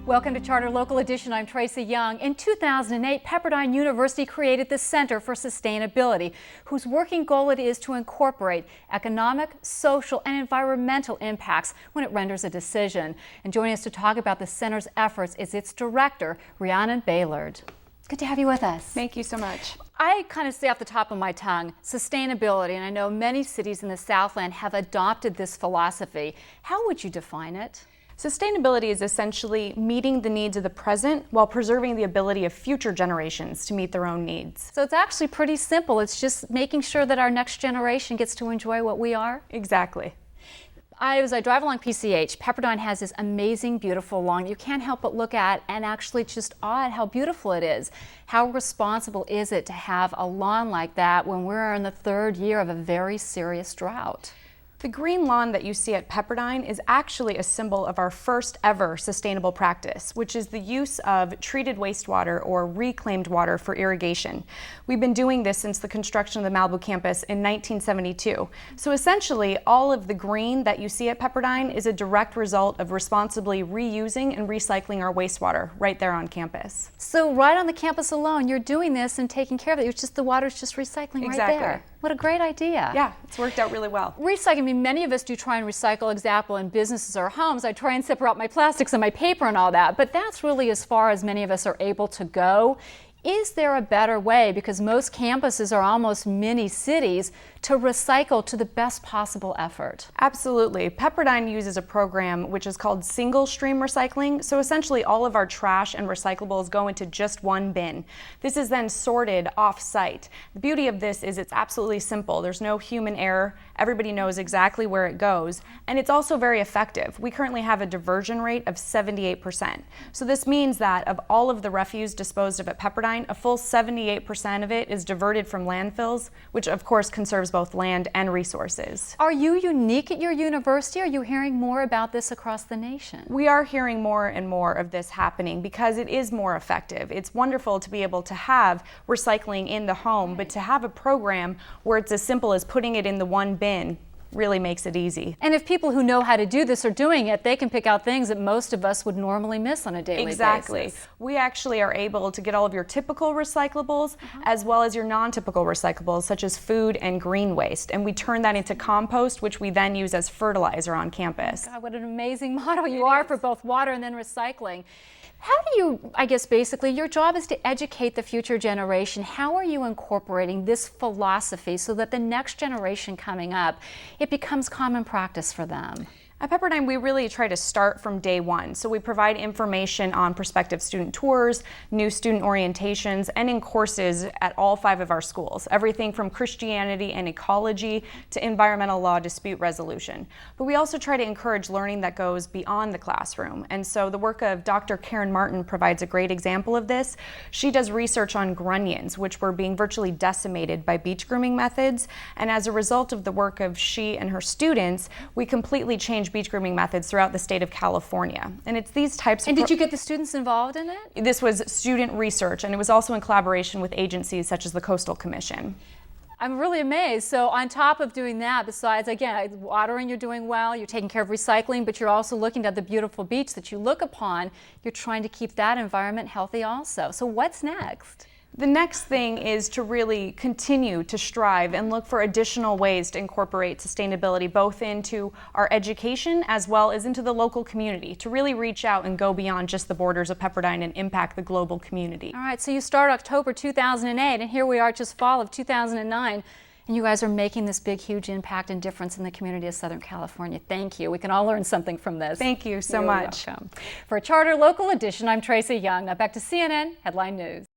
Welcome to Charter Local Edition. I'm Tracy Young. In 2008, Pepperdine University created the Center for Sustainability, whose working goal it is to incorporate economic, social, and environmental impacts when it renders a decision. And joining us to talk about the center's efforts is its director, Rhiannon Bailard. Good to have you with us. Thank you so much. I kind of say off the top of my tongue, sustainability, and I know many cities in the Southland have adopted this philosophy. How would you define it? Sustainability is essentially meeting the needs of the present while preserving the ability of future generations to meet their own needs. So it's actually pretty simple. It's just making sure that our next generation gets to enjoy what we are. Exactly. As I drive along PCH, Pepperdine has this amazing, beautiful lawn you can't help but look at and actually just awe at how beautiful it is. How responsible is it to have a lawn like that when we're in the third year of a very serious drought? The green lawn that you see at Pepperdine is actually a symbol of our first ever sustainable practice, which is the use of treated wastewater or reclaimed water for irrigation. We've been doing this since the construction of the Malibu campus in 1972. So essentially, all of the green that you see at Pepperdine is a direct result of responsibly reusing and recycling our wastewater right there on campus. So right on the campus alone, you're doing this and taking care of it. It's just the water's just recycling right there. What a great idea. Yeah, it's worked out really well. Recycling, I mean, many of us do try and recycle, example, in businesses or homes. I try and separate out my plastics and my paper and all that, but that's really as far as many of us are able to go. Is there a better way, because most campuses are almost mini cities, to recycle to the best possible effort? Absolutely. Pepperdine uses a program which is called SingleStream Recycling. So essentially all of our trash and recyclables go into just one bin. This is then sorted off-site. The beauty of this is it's absolutely simple. There's no human error. Everybody knows exactly where it goes. And it's also very effective. We currently have a diversion rate of 78%. So this means that of all of the refuse disposed of at Pepperdine, a full 78% of it is diverted from landfills, which of course conserves both land and resources. Are you unique at your university? Are you hearing more about this across the nation? We are hearing more and more of this happening because it is more effective. It's wonderful to be able to have recycling in the home, but to have a program where it's as simple as putting it in the one bin really makes it easy. And if people who know how to do this are doing it, they can pick out things that most of us would normally miss on a daily basis. Exactly. We actually are able to get all of your typical recyclables as well as your non-typical recyclables, such as food and green waste. And we turn that into compost, which we then use as fertilizer on campus. God, what an amazing model you are for both water and then recycling. How do you, I guess basically, your job is to educate the future generation. How are you incorporating this philosophy so that the next generation coming up, it becomes common practice for them? At Pepperdine, we really try to start from day one. So we provide information on prospective student tours, new student orientations, and in courses at all 5 of our schools. Everything from Christianity and ecology to environmental law dispute resolution. But we also try to encourage learning that goes beyond the classroom. And so the work of Dr. Karen Martin provides a great example of this. She does research on grunions, which were being virtually decimated by beach grooming methods. And as a result of the work of she and her students, we completely changed beach grooming methods throughout the state of California. And it's these types of... And did you get the students involved in it? This was student research, and it was also in collaboration with agencies such as the Coastal Commission. I'm really amazed. So on top of doing that, besides, again, watering, you're doing well, you're taking care of recycling, but you're also looking at the beautiful beach that you look upon. You're trying to keep that environment healthy also. So what's next? The next thing is to really continue to strive and look for additional ways to incorporate sustainability both into our education as well as into the local community, to really reach out and go beyond just the borders of Pepperdine and impact the global community. All right, so you start October 2008, and here we are just fall of 2009. And you guys are making this big, huge impact and difference in the community of Southern California. Thank you. We can all learn something from this. Thank you so much. Welcome. For a Charter Local Edition, I'm Tracy Young. Now back to CNN Headline News.